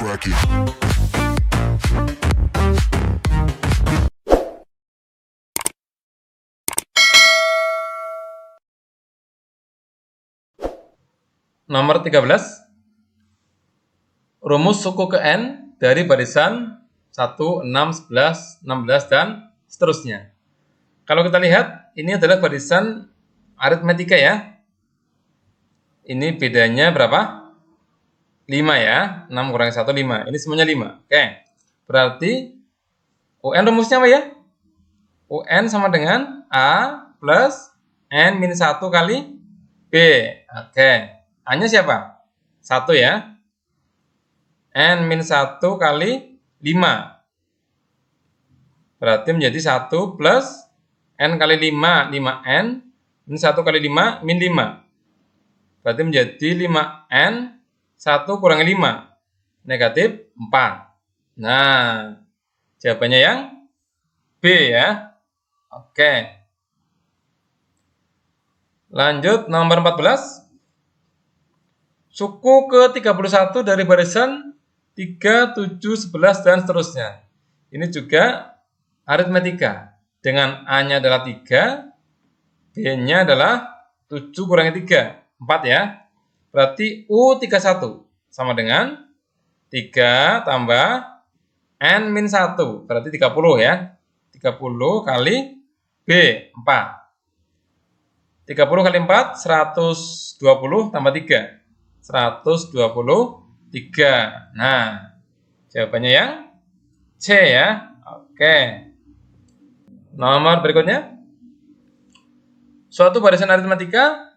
crack it. Nomor 13. Rumus suku ke N dari barisan 1, 6, 11, 16, dan seterusnya. Kalau kita lihat, ini adalah barisan aritmetika ya. Ini bedanya berapa? 5 ya. 6 kurangi 1, 5. Ini semuanya 5. Oke. Berarti UN rumusnya apa ya? UN sama dengan A plus N min 1 kali B. Oke. A-nya siapa? 1 ya. N min 1 kali 5. Berarti menjadi 1 plus N kali 5. 5N min 1 kali 5 min 5. Berarti menjadi 5N 1 kurangi 5. Negatif 4. Nah, jawabannya yang B ya. Oke. Lanjut nomor 14. Suku ke-31 dari barisan 3, 7, 11, dan seterusnya. Ini juga aritmetika. Dengan A-nya adalah 3, B-nya adalah 7 kurangi 3, 4 ya. Berarti U31 sama dengan 3 tambah N min 1, berarti 30 ya. 30 kali B, 4. 30 kali 4, 120 tambah 3. 123. Nah, jawabannya yang C ya. Oke. Nomor berikutnya. Suatu barisan aritmetika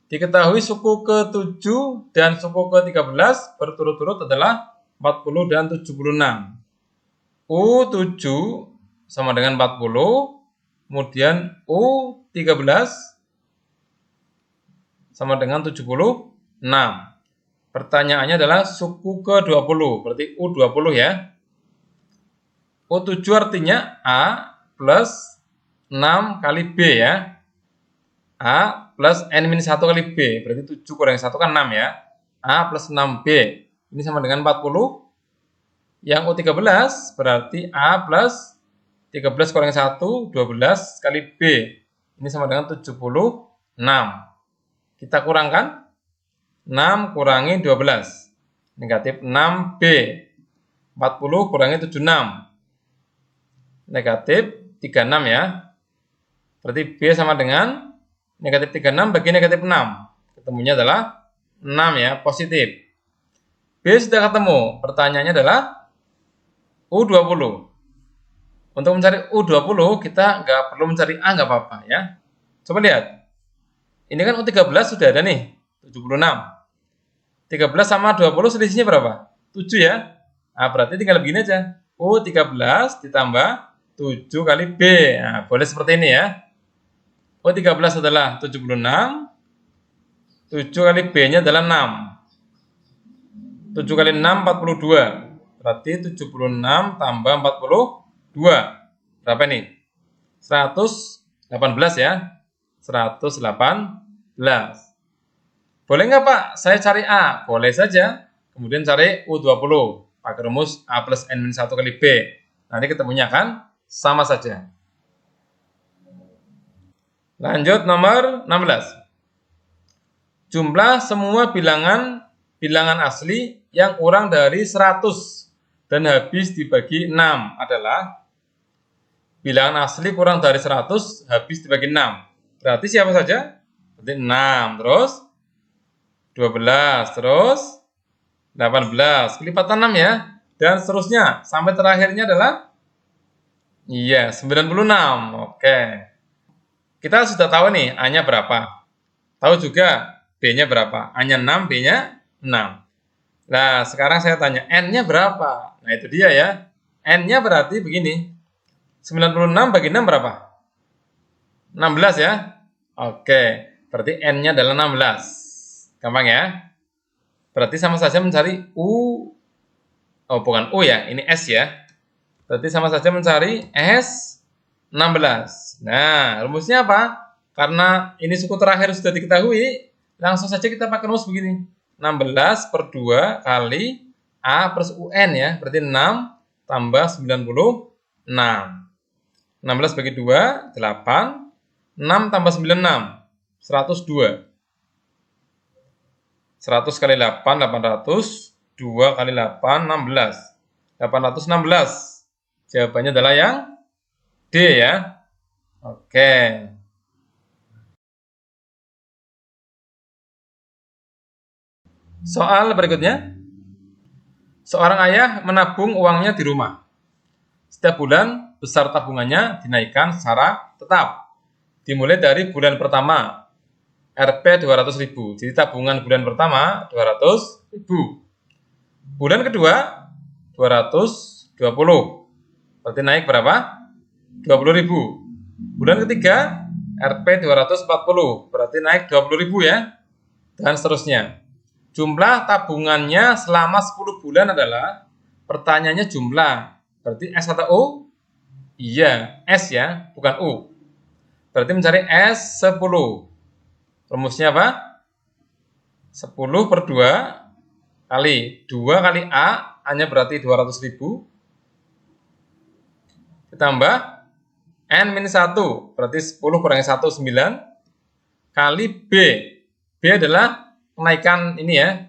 diketahui suku ke-7 dan suku ke-13 berturut-turut adalah 40 dan 76. U7 sama dengan 40, kemudian U13 sama dengan 76. Pertanyaannya adalah suku ke-20, berarti U20 ya. U7 artinya A plus 6 kali B ya. A plus N min 1 kali B, berarti 7 kurangi 1 kan 6 ya. A plus 6B, ini sama dengan 40. Yang U13 berarti A plus 13 kurangi 1, 12 kali B. Ini sama dengan 76. Kita kurangkan. 6 kurangi 12. Negatif 6B. 40 kurangi 76. Negatif 36 ya. Berarti B sama dengan negatif 36 bagi negatif 6. Ketemunya adalah 6 ya, positif. B sudah ketemu. Pertanyaannya adalah U20. Untuk mencari U20, kita nggak perlu mencari A, nggak apa-apa ya. Coba lihat. Ini kan U13 sudah ada nih. 76. 13 sama 20 selisihnya berapa? 7 ya. Nah, berarti tinggal begini aja. U13 ditambah 7 kali B. Nah, boleh seperti ini ya. U13 adalah 76. 7 kali B-nya adalah 6. 7 kali 6, 42. Berarti 76 tambah 42. Berapa nih? 118 ya. 118. Boleh nggak Pak, saya cari A? Boleh saja. Kemudian cari U20. Pakai rumus A plus N min 1 kali B. Nanti ketemunya kan sama saja. Lanjut nomor 16. Jumlah semua bilangan asli yang kurang dari 100 dan habis dibagi 6 adalah bilangan asli kurang dari 100 habis dibagi 6. Berarti siapa saja? Berarti 6, terus 12, terus 18, kelipatan 6 ya. Dan seterusnya, sampai terakhirnya adalah 96. Oke. Kita sudah tahu nih, A-nya berapa. Tahu juga B-nya berapa. A-nya 6, B-nya 6. Nah, sekarang saya tanya, N-nya berapa? Nah, itu dia ya. N-nya berarti begini. 96 bagi 6 berapa? 16 ya. Oke, berarti N-nya adalah 16. Gampang ya. Berarti sama saja mencari U. Oh, bukan U ya, ini S ya. Berarti sama saja mencari S 16. Nah, rumusnya apa? Karena ini suku terakhir sudah diketahui, langsung saja kita pakai rumus begini. 16 per 2 kali A plus UN ya. Berarti 6 tambah 96. 16 bagi 2, 8. 6 tambah 96, 102. 100 kali 8, 800. 2 kali 8, 16. 816. Jawabannya adalah yang D ya. Oke. Soal berikutnya. Seorang ayah menabung uangnya di rumah. Setiap bulan, besar tabungannya dinaikkan secara tetap. Dimulai dari bulan pertama, Rp 200.000. Jadi tabungan bulan pertama 200.000. Bulan kedua 220. Berarti naik berapa? 20.000. Bulan ketiga Rp 240. Berarti naik 20.000 ya. Dan seterusnya. Jumlah tabungannya selama 10 bulan adalah, pertanyaannya jumlah. Berarti S atau U? Iya, S ya, bukan U. Berarti mencari S 10. Rumusnya apa? 10 per 2 kali 2 kali A, A-nya berarti 200.000. Ditambah N-1, berarti 10 kurangi 1, 9. Kali B. B adalah kenaikan ini ya,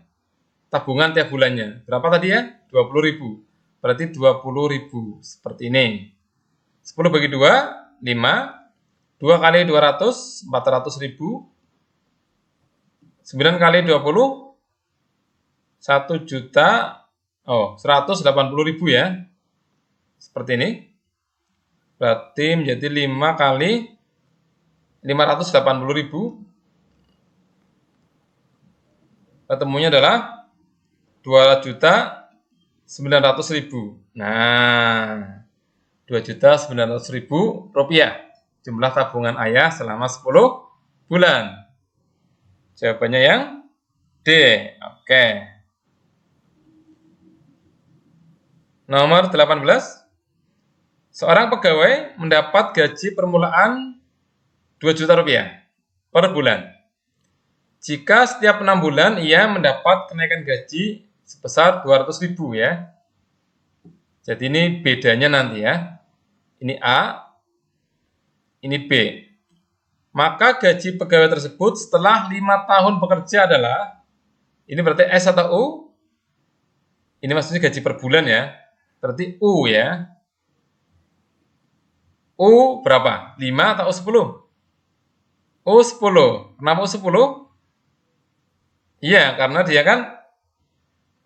tabungan tiap bulannya. Berapa tadi ya? 20.000. Berarti 20.000. Seperti ini. 10 bagi 2, 5. 2 kali 200, 400.000. 9 kali 20, 1 juta, 180.000 ya. Seperti ini. Berarti menjadi 5 kali 580.000. Ketemunya adalah 2.900.000. Nah, 2.900.000 rupiah jumlah tabungan ayah selama 10 bulan. Jawabannya yang D. Oke. Nomor 18. Seorang pegawai mendapat gaji permulaan 2 juta rupiah per bulan. Jika setiap 6 bulan ia mendapat kenaikan gaji sebesar 200.000 ya. Jadi ini bedanya nanti ya. Ini A, ini B. Maka gaji pegawai tersebut setelah 5 tahun bekerja adalah, ini berarti S atau U? Ini maksudnya gaji per bulan ya. Berarti U ya. U berapa? 5 atau U10? U10. Kenapa U10? Iya, karena dia kan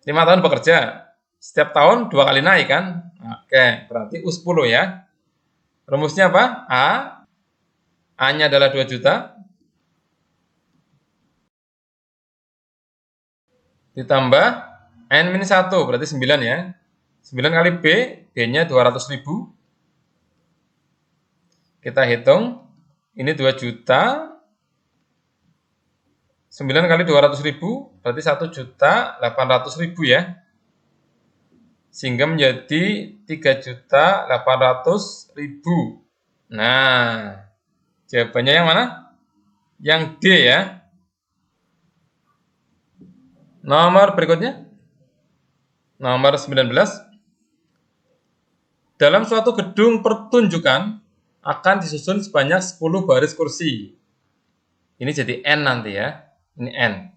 5 tahun bekerja. Setiap tahun 2 kali naik kan? Oke, berarti U10 ya. Rumusnya apa? A. A-nya adalah 2 juta. Ditambah N-1, berarti 9 ya. 9 kali B, B-nya 200.000. Kita hitung. Ini 2 juta. 9 kali 200.000, berarti 1.800.000 ya. Sehingga menjadi 3.800.000. Nah, jawabannya yang mana? Yang D ya. Nomor berikutnya. Nomor 19. Dalam suatu gedung pertunjukan akan disusun sebanyak 10 baris kursi. Ini jadi N nanti ya. Ini N.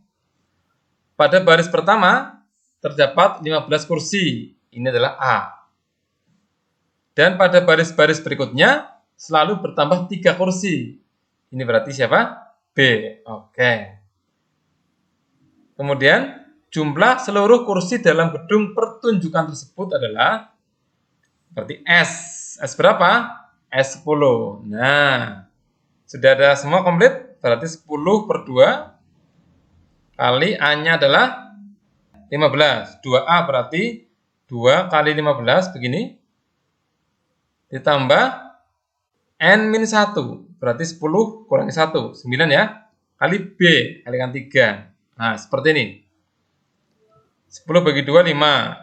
Pada baris pertama terdapat 15 kursi. Ini adalah A. Dan pada baris-baris berikutnya selalu bertambah 3 kursi. Ini berarti siapa? B. Oke. Kemudian jumlah seluruh kursi dalam gedung pertunjukan tersebut adalah berarti S. S berapa? S10. Nah, sudah ada semua komplit. Berarti 10 per 2 kali A-nya adalah 15. 2A berarti 2 kali 15 begini. Ditambah N-1. Berarti 10 kurangi 1. 9 ya. Kali B. Kalikan 3. Nah, seperti ini. 10 bagi 2, 5.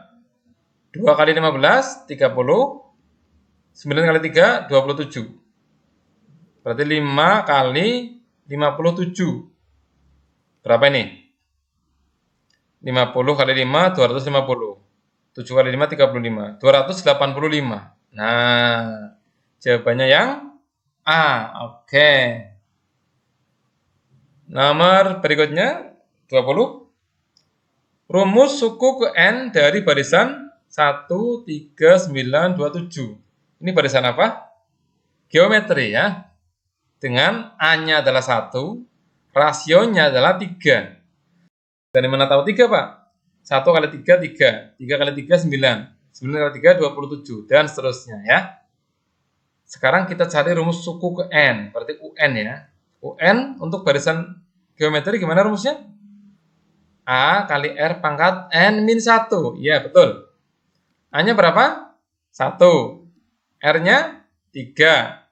2 kali 15, 30. 9 kali 3, 27. Berarti 5 kali 57. Berapa ini? 50 kali 5, 250. 7 kali 5, 35. 285. Nah, jawabannya yang A. Oke. Nomor berikutnya, 20. Rumus suku ke N dari barisan 1, 3, 9, 2, 7. Ini barisan apa? Geometri ya. Dengan A-nya adalah 1, rasionya adalah 3. Dari mana tahu 3, Pak? 1 kali 3, 3. 3 kali 3, 9. 9 kali 3, 27. Dan seterusnya ya. Sekarang kita cari rumus suku ke N. Berarti UN ya. UN untuk barisan geometri gimana rumusnya? A kali R pangkat N min 1. Iya, betul. A-nya berapa? 1. R-nya 3.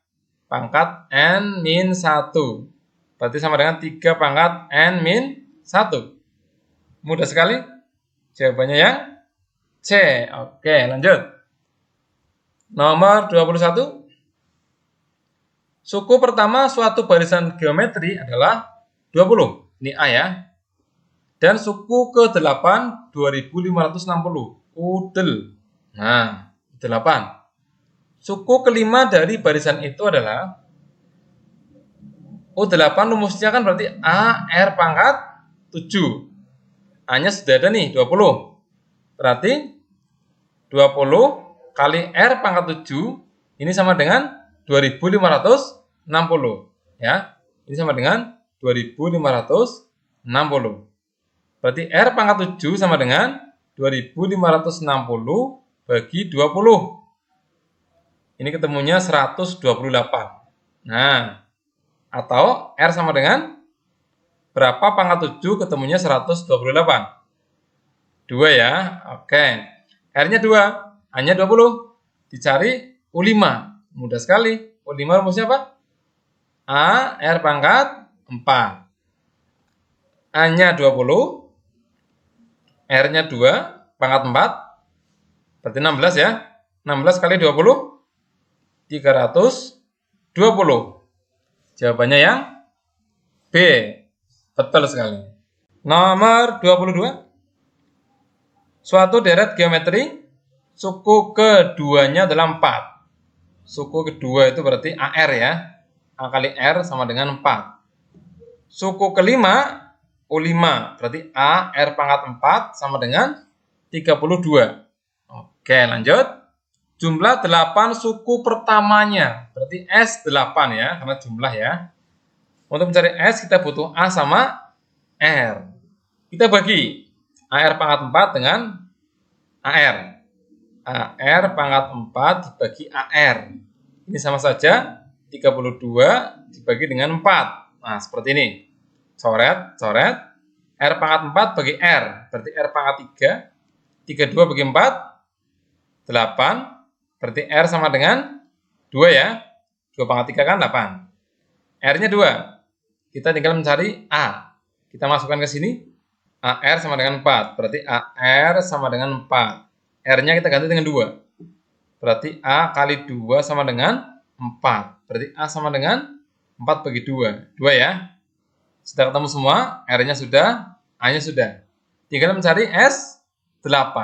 Pangkat N min 1. Berarti sama dengan 3 pangkat N min 1. Mudah sekali. Jawabannya yang C. Oke, lanjut. Nomor 21. Suku pertama suatu barisan geometri adalah 20. Ini A ya. Dan suku ke-8 2560. Udel. Nah, 8. Suku kelima dari barisan itu adalah U8 rumusnya kan berarti A R pangkat 7. A-nya sudah ada nih 20. Berarti 20 kali R pangkat 7 ini sama dengan 2560 ya. Ini sama dengan 2560. Berarti R pangkat 7 sama dengan 2560 bagi 20. Ini ketemunya 128. Nah, atau R sama dengan berapa pangkat 7 ketemunya 128? 2 ya. Oke. R-nya 2, A-nya 20. Dicari U5. Mudah sekali. U5 rumusnya apa? A R pangkat 4. A-nya 20. R-nya 2, pangkat 4, berarti 16 ya. 16 kali 20, 320. Jawabannya yang B. Betul sekali. Nomor 22. Suatu deret geometri, suku keduanya adalah 4. Suku kedua itu berarti AR ya. A kali R sama dengan 4. Suku kelima, U5, berarti A R pangkat 4 sama dengan 32. Oke, lanjut. Jumlah 8 suku pertamanya, berarti S8 ya, karena jumlah ya. Untuk mencari S, kita butuh A sama R. Kita bagi AR pangkat 4 dengan AR. AR pangkat 4 dibagi AR. Ini sama saja, 32 dibagi dengan 4. Nah, seperti ini. Coret, R pangkat 4 bagi R, berarti R pangkat 3, 32 bagi 4, 8, berarti R sama dengan 2 ya, 2 pangkat 3 kan 8. R-nya 2, kita tinggal mencari A, kita masukkan ke sini, AR sama dengan 4, berarti AR sama dengan 4, R-nya kita ganti dengan 2, berarti A kali 2 sama dengan 4, berarti A sama dengan 4 bagi 2, 2 ya. Sudah ketemu semua, R-nya sudah, A-nya sudah. Tinggal mencari S8.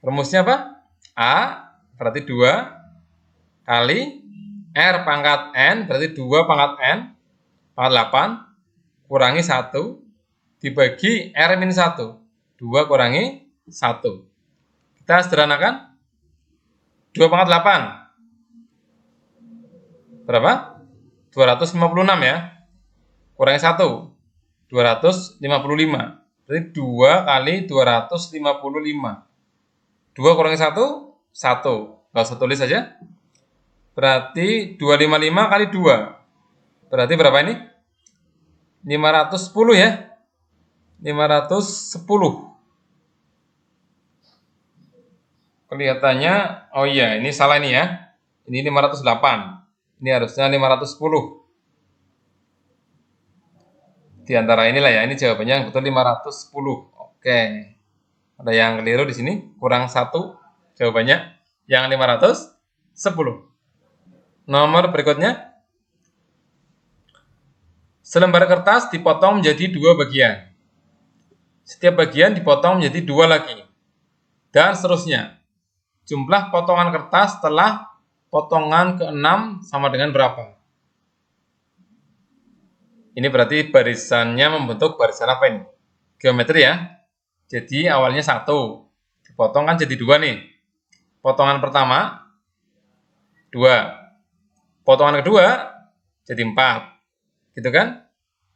Rumusnya apa? A berarti 2 kali R pangkat N, berarti 2 pangkat N, pangkat 8, kurangi 1, dibagi R min 1. 2 kurangi 1. Kita sederhanakan. 2 pangkat 8. Berapa? 256 ya. Kurangi 1, 255. Berarti 2 kali 255. 2 kurangi 1, 1. Nggak usah tulis saja. Berarti 255 kali 2. Berarti berapa ini? 510 ya. 510. Kelihatannya, oh iya, ini salah ini ya. Ini 508. Ini harusnya 510. Di antara inilah ya, ini jawabannya yang betul 510. Oke. Ada yang keliru di sini, kurang 1 jawabannya yang 510. Nomor berikutnya. Selembar kertas dipotong menjadi 2 bagian. Setiap bagian dipotong menjadi 2 lagi. dan seterusnya. Jumlah potongan kertas setelah potongan ke-6 sama dengan berapa? Ini berarti barisannya membentuk barisan apa ini? Geometri ya. Jadi awalnya 1. Dipotong kan jadi 2 nih. Potongan pertama 2. Potongan kedua jadi 4. Gitu kan?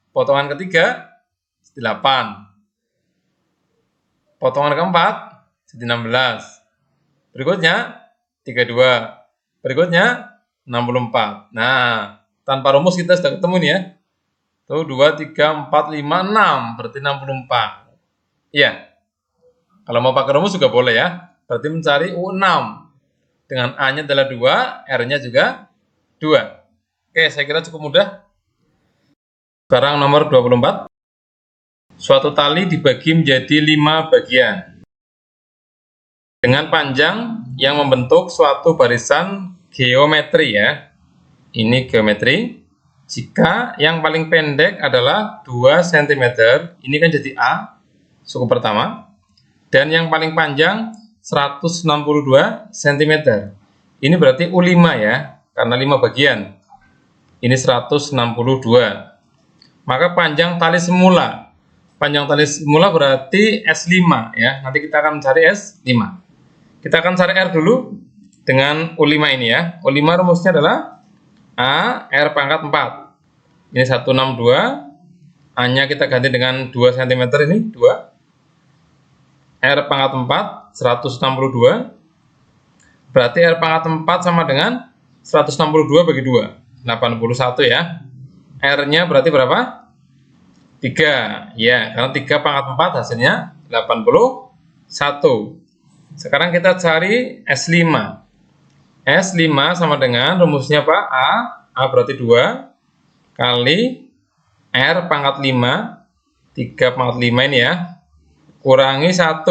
Potongan ketiga jadi 8. Potongan keempat jadi 16. Berikutnya 32. Berikutnya 64. Nah, tanpa rumus kita sudah ketemu nih ya. Tuh 2, 3, 4, 5, 6. Berarti 64. Iya. Kalau mau pakai rumus juga boleh ya. Berarti mencari U6. Dengan A-nya adalah 2, R-nya juga 2. Oke, saya kira cukup mudah. Sekarang nomor 24. Suatu tali dibagi menjadi 5 bagian dengan panjang yang membentuk suatu barisan geometri ya. Ini geometri. Jika yang paling pendek adalah 2 cm, ini kan jadi A, suku pertama. Dan yang paling panjang 162 cm. Ini berarti U5 ya, karena 5 bagian. Ini 162. Maka panjang tali semula. Panjang tali semula berarti S5 ya. Nanti kita akan mencari S5. Kita akan cari R dulu dengan U5 ini ya. U5 rumusnya adalah A R pangkat 4. Ini 162. A-nya kita ganti dengan 2 cm ini, 2. R pangkat 4, 162. Berarti R pangkat 4 sama dengan 162 bagi 2. 81 ya. R-nya berarti berapa? 3. Ya, karena 3 pangkat 4 hasilnya 81. Sekarang kita cari S5. S5 sama dengan rumusnya apa? A berarti 2 kali R pangkat 5, 3 pangkat 5 ini ya, kurangi 1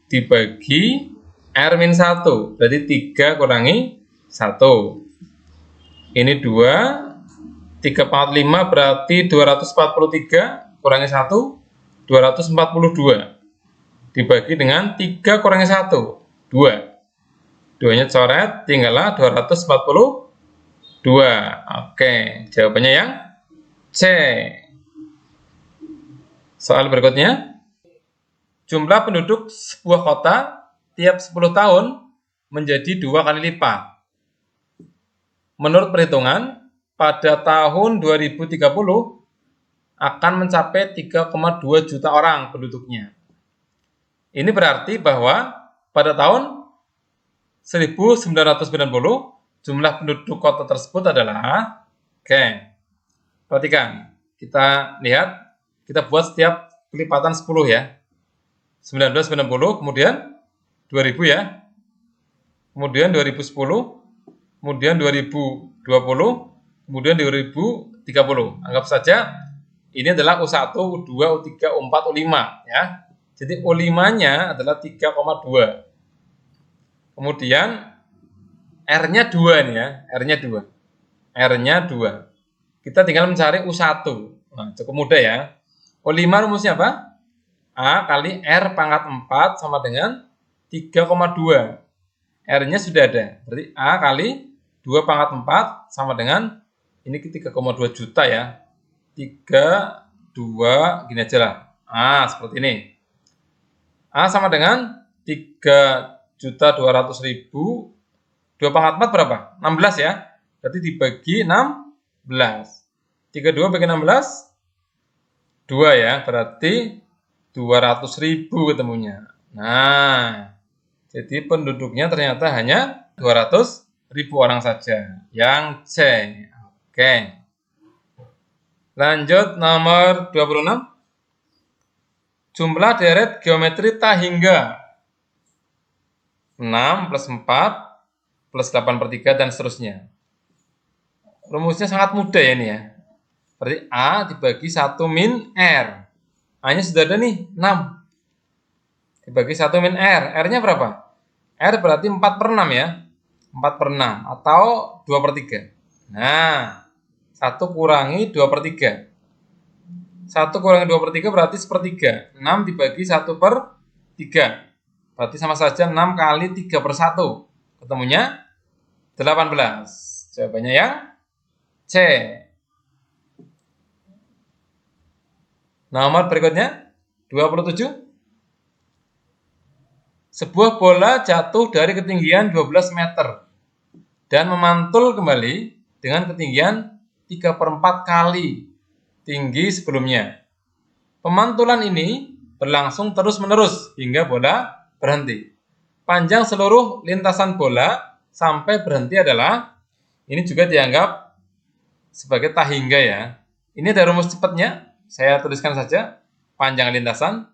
dibagi R-1, berarti 3 kurangi 1. Ini 2, 3 pangkat 5 berarti 243, kurangi 1, 242. Dibagi dengan 3 kurangi 1, 2. 2-nya coret, tinggallah 242. Oke, jawabannya yang C. Soal berikutnya. Jumlah penduduk sebuah kota tiap 10 tahun menjadi 2 kali lipat. Menurut perhitungan, pada tahun 2030 akan mencapai 3,2 juta orang penduduknya. Ini berarti bahwa pada tahun 1990 jumlah penduduk kota tersebut adalah, oke, perhatikan, kita lihat, kita buat setiap kelipatan 10 ya. 1990, kemudian 2000 ya, kemudian 2010, kemudian 2020, kemudian 2030. Anggap saja ini adalah U1, U2, U3, U4, U5 ya. Jadi U5-nya adalah 3,2. Kemudian R-nya 2 nih ya, R-nya 2. R-nya 2. Kita tinggal mencari U1. Nah, cukup mudah ya. U5 rumusnya apa? A kali R pangkat 4 sama dengan 3,2. R-nya sudah ada. Berarti A kali 2 pangkat 4 sama dengan, ini 3,2 juta ya. 3, 2, gini aja lah. Seperti ini. A sama dengan 3.200.000. 2 pangkat 4 berapa? 16 ya. Berarti dibagi 16. 32 bagi 16, 2 ya. Berarti 200.000 ketemunya. Nah, jadi penduduknya ternyata hanya 200.000 orang saja. Yang C. Oke. Lanjut nomor 26. Jumlah deret geometri tak hingga 6 plus 4 plus 8/3 dan seterusnya. Rumusnya sangat mudah ya ini ya. Berarti A dibagi 1 min R. A-nya sudah ada nih, 6. Dibagi 1 min R. R-nya berapa? R berarti 4/6 ya. 4/6 atau 2/3. Nah, 1 kurangi 2/3. 1 kurangi 2/3 berarti 1/3. 6 dibagi 1/3. Berarti sama saja 6 kali 3/1. Ketemunya 18. Jawabannya yang C. Nomor berikutnya 27. Sebuah bola jatuh dari ketinggian 12 meter dan memantul kembali dengan ketinggian 3/4 kali tinggi sebelumnya. Pemantulan ini berlangsung terus-menerus hingga bola berhenti. Panjang seluruh lintasan bola sampai berhenti adalah, ini juga dianggap sebagai tahingga ya. Ini ada rumus cepatnya, saya tuliskan saja. Panjang lintasan,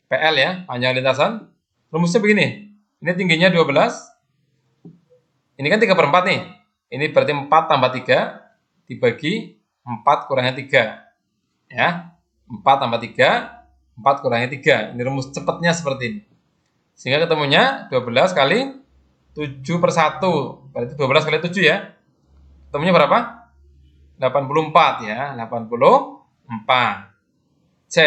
PL ya, panjang lintasan. Rumusnya begini, ini tingginya 12, ini kan 3/4 nih. Ini berarti 4 tambah 3 dibagi 4 kurangnya 3. Ya, 4 tambah 3, 4 kurangnya 3. Ini rumus cepatnya seperti ini. Sehingga ketemunya 12 kali 7/1. Berarti 12 kali 7 ya. Ketemunya berapa? 84 ya, 84. C.